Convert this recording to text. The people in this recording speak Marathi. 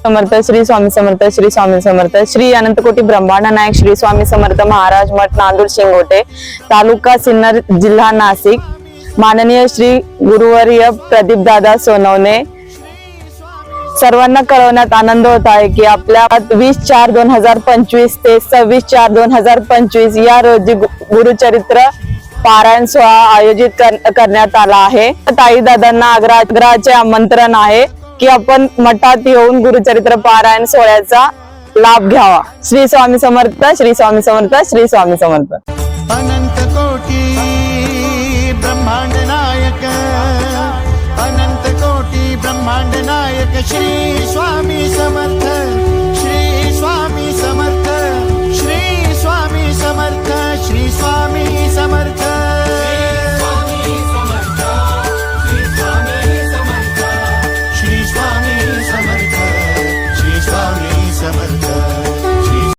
समर्थ श्री स्वामी समर्थ श्री स्वामी समर्थ श्री अनंतकोटी ब्रह्मांड नायक श्री स्वामी समर्थ महाराज मठ नांदूर शिंगोटे तालुका सिन्नर जिल्हा नाशिक माननीय श्री गुरुवर्य प्रदीप दादा सोनवणे सर्वांना कळवण्यात आनंद होत आहे की आपल्या 20/4/2025 ते 26/4/2025 या रोजी गुरुचरित्र पारायण सोहळा आयोजित करण्यात आला आहे। ताई दादांना आग्रहाचे आमंत्रण आहे की आपण मठात येऊन गुरुचरित्र पारायण सोहळ्याचा लाभ घ्यावा। श्री स्वामी समर्थ श्री स्वामी समर्थ श्री स्वामी समर्थ। अनंत कोटी ब्रह्मांड नायक अनंत कोटी ब्रह्मांड नायक श्री